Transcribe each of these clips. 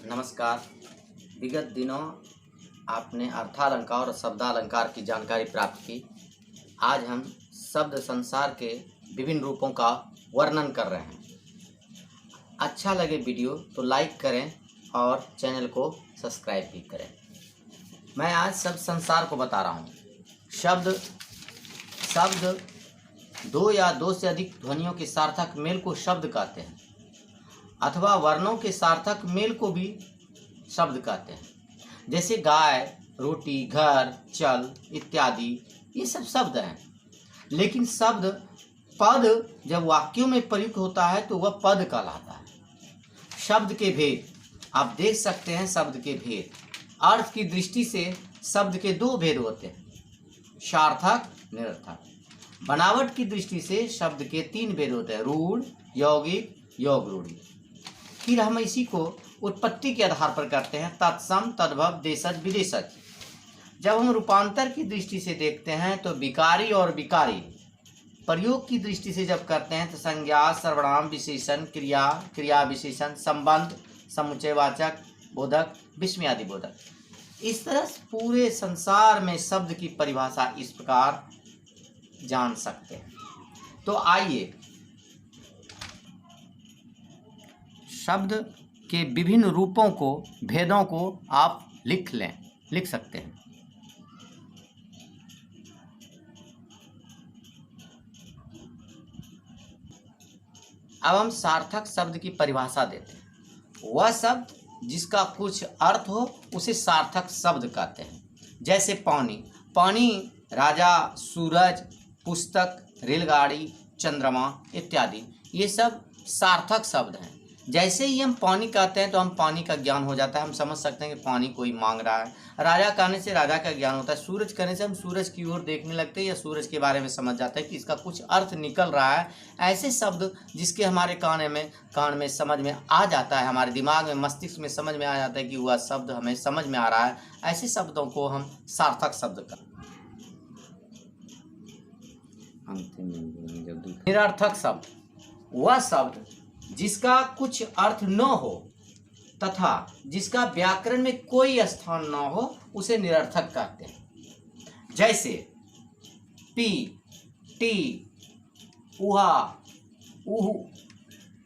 नमस्कार। विगत दिनों आपने अर्थालंकार और शब्दालंकार की जानकारी प्राप्त की। आज हम शब्द संसार के विभिन्न रूपों का वर्णन कर रहे हैं। अच्छा लगे वीडियो तो लाइक करें और चैनल को सब्सक्राइब भी करें। मैं आज शब्द संसार को बता रहा हूँ। शब्द दो या दो से अधिक ध्वनियों के सार्थक मेल को शब्द कहते हैं, अथवा वर्णों के सार्थक मेल को भी शब्द कहते हैं। जैसे गाय, रोटी, घर, चल इत्यादि, ये सब शब्द हैं। लेकिन पद जब वाक्यों में प्रयुक्त होता है तो वह पद कहलाता है। शब्द के भेद आप देख सकते हैं। शब्द के भेद अर्थ की दृष्टि से शब्द के दो भेद होते हैं, सार्थक, निरर्थक। बनावट की दृष्टि से शब्द के तीन भेद होते हैं, रूढ़, यौगिक, योग रूढ़ी। फिर हम इसी को उत्पत्ति के आधार पर करते हैं, तत्सम, तद्भव, देशज, विदेशज। जब हम रूपांतर की दृष्टि से देखते हैं तो विकारी और विकारी। प्रयोग की दृष्टि से जब करते हैं तो संज्ञा, सर्वनाम, विशेषण, क्रिया, क्रिया विशेषण, संबंध, समुच्चयवाचक, बोधक, विस्मयादि बोधक। इस तरह पूरे संसार में शब्द की परिभाषा इस प्रकार जान सकते हैं। तो आइए शब्द के विभिन्न रूपों को, भेदों को आप लिख सकते हैं। अब हम सार्थक शब्द की परिभाषा देते हैं। वह शब्द जिसका कुछ अर्थ हो उसे सार्थक शब्द कहते हैं। जैसे पानी, राजा, सूरज, पुस्तक, रेलगाड़ी, चंद्रमा इत्यादि, ये सब सार्थक शब्द हैं। जैसे ही हम पानी कहते हैं तो हम पानी का ज्ञान हो जाता है, हम समझ सकते हैं कि पानी कोई मांग रहा है। राजा कहने से राजा का ज्ञान होता है। सूरज कहने से हम सूरज की ओर देखने लगते हैं या सूरज के बारे में समझ जाते हैं कि इसका कुछ अर्थ निकल रहा है। ऐसे शब्द जिसके हमारे कान में समझ में आ जाता है, हमारे दिमाग में, मस्तिष्क में समझ में आ जाता है कि वह शब्द हमें समझ में आ रहा है, ऐसे शब्दों को हम सार्थक शब्द कहते हैं। निरर्थक शब्द वह शब्द जिसका कुछ अर्थ न हो तथा जिसका व्याकरण में कोई स्थान न हो उसे निरर्थक कहते हैं। जैसे पी, टी, उहा, उहु।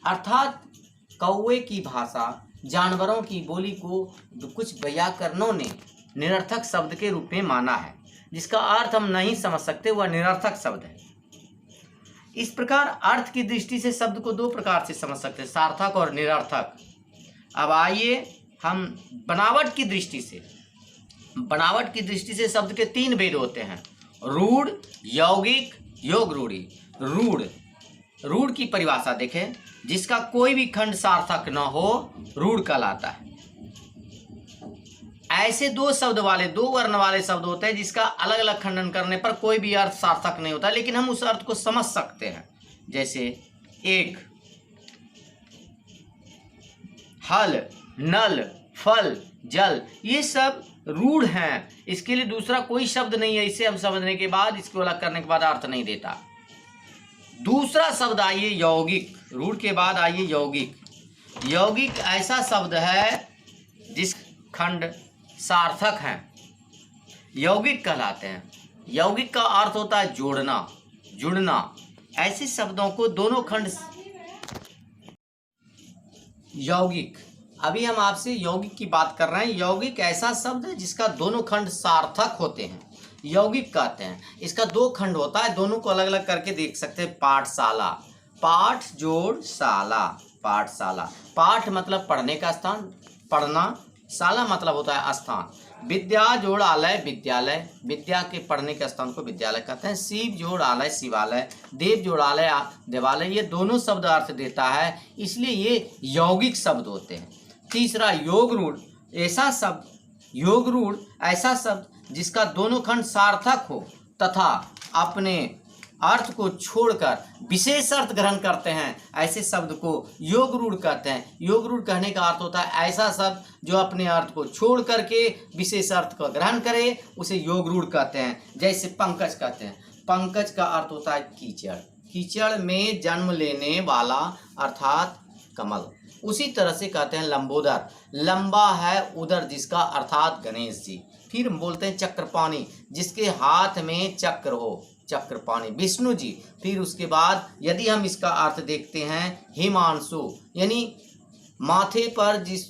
अर्थात कौवे की भाषा, जानवरों की बोली को कुछ व्याकरणों ने निरर्थक शब्द के रूप में माना है। जिसका अर्थ हम नहीं समझ सकते वह निरर्थक शब्द है। इस प्रकार अर्थ की दृष्टि से शब्द को दो प्रकार से समझ सकते हैं, सार्थक और निरर्थक। अब आइए हम बनावट की दृष्टि से शब्द के तीन भेद होते हैं, रूढ़, यौगिक, योग रूढ़ी। रूढ़ की परिभाषा देखें। जिसका कोई भी खंड सार्थक न हो रूढ़ कहलाता है। ऐसे दो वर्ण वाले शब्द होते हैं जिसका अलग अलग खंडन करने पर कोई भी अर्थ सार्थक नहीं होता, लेकिन हम उस अर्थ को समझ सकते हैं। जैसे एक, हल, नल, फल, जल, ये सब रूढ़ हैं। इसके लिए दूसरा कोई शब्द नहीं है। इसे हम समझने के बाद, इसको अलग करने के बाद अर्थ नहीं देता। दूसरा शब्द आइए यौगिक। रूढ़ के बाद आइए यौगिक। यौगिक ऐसा शब्द है जिस खंड सार्थक हैं, यौगिक कहलाते हैं। यौगिक का अर्थ होता है जोड़ना, जुड़ना। ऐसे शब्दों को दोनों खंड यौगिक। अभी हम आपसे यौगिक की बात कर रहे हैं। यौगिक ऐसा शब्द है जिसका दोनों खंड सार्थक होते हैं, यौगिक कहते हैं। इसका दो खंड होता है, दोनों को अलग अलग करके देख सकते हैं। पाठशाला, पाठ जोड़ शाला, पाठशाला। पाठ मतलब पढ़ने का स्थान, पढ़ना। शाला मतलब होता है स्थान। विद्या जोड़ आलय, विद्यालय। विद्या के पढ़ने के स्थान को विद्यालय कहते हैं। शिव जोड़ आलय, शिवालय। देव जोड़ आलय, देवालय। ये दोनों शब्द अर्थ देता है, इसलिए ये यौगिक शब्द होते हैं। तीसरा योग रूढ़ ऐसा शब्द जिसका दोनों खंड सार्थक हो तथा अपने अर्थ को छोड़कर विशेष अर्थ ग्रहण करते हैं, ऐसे शब्द को योग रूढ़ कहते हैं। योग रूढ़ कहने का अर्थ होता है ऐसा शब्द जो अपने अर्थ को छोड़ करके विशेष अर्थ का ग्रहण करे, उसे योग रूढ़ कहते हैं। जैसे पंकज कहते हैं। पंकज का अर्थ होता है कीचड़। कीचड़ में जन्म लेने वाला अर्थात कमल। उसी तरह से कहते हैं लंबोदर, लंबा है उदर जिसका, अर्थात गणेश जी। फिर हम बोलते हैं चक्रपाणी, जिसके हाथ में चक्र हो, चक्रपाणी विष्णु जी। फिर उसके बाद यदि हम इसका अर्थ देखते हैं हिमांशु, यानी माथे पर जिस,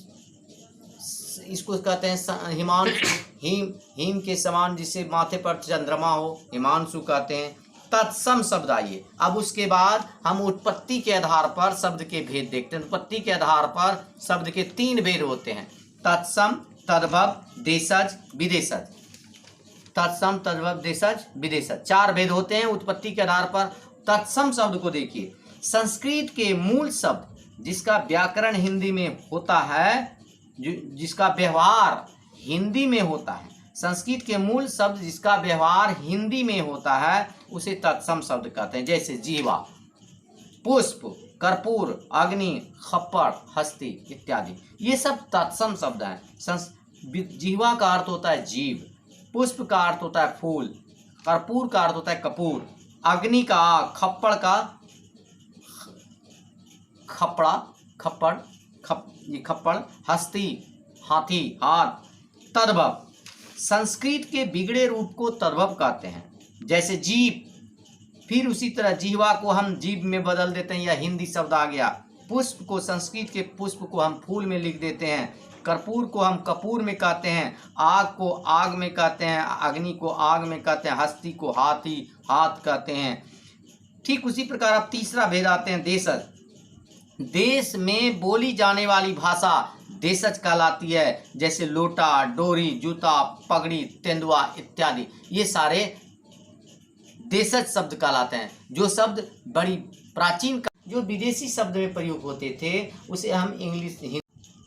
इसको कहते हैं हिमांशु, हिम के समान जिससे माथे पर चंद्रमा हो, हिमांशु कहते हैं। तत्सम शब्द आइए, अब उसके बाद हम उत्पत्ति के आधार पर शब्द के भेद देखते हैं। उत्पत्ति के आधार पर शब्द के 3 भेद होते हैं, तत्सम, तद्भव, देशज, विदेशज। तत्सम, तद्भव, देशज, विदेशज, 4 भेद होते हैं उत्पत्ति के आधार पर। तत्सम शब्द को देखिए, संस्कृत के मूल शब्द जिसका व्याकरण हिंदी में होता है, जिसका व्यवहार हिंदी में होता है, संस्कृत के मूल शब्द जिसका व्यवहार हिंदी में होता है, उसे तत्सम शब्द कहते हैं। जैसे जीवा, पुष्प, कर्पूर, अग्नि, खप्पड़, हस्ती इत्यादि, ये सब तत्सम शब्द हैं। जीवा का अर्थ होता है जीव, पुष्प का अर्थ होता है फूल, कर्पूर का अर्थ होता है कपूर, अग्नि का आग, खप्पड़ का खप्पड़ा, खप्पड़, हस्ती हाथी, हाथ। तद्भव, संस्कृत के बिगड़े रूप को तद्भव कहते हैं, जैसे जीव। फिर उसी तरह जीवा को हम जीव में बदल देते हैं, या हिंदी शब्द आ गया। पुष्प को, संस्कृत के पुष्प को हम फूल में लिख देते हैं। कर्पूर को हम कपूर में कहते हैं, आग को आग में कहते हैं, अग्नि को आग में कहते हैं, हस्ती को हाथी, हाथ कहते हैं। ठीक उसी प्रकार अब तीसरा भेद आते हैं देशज। देश में बोली जाने वाली भाषा देशज कहलाती है, जैसे लोटा, डोरी, जूता, पगड़ी, तेंदुआ इत्यादि, ये सारे देशज शब्द कहलाते हैं। जो शब्द बड़ी प्राचीन, जो विदेशी शब्द में प्रयोग होते थे, उसे हम इंग्लिश,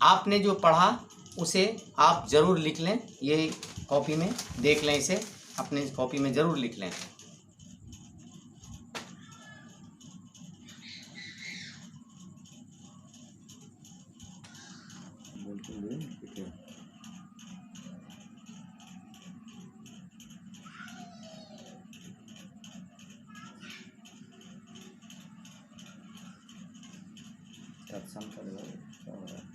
आपने जो पढ़ा उसे आप जरूर लिख लें, ये कॉपी में देख लें, इसे अपने कॉपी में जरूर लिख लें। तत्सम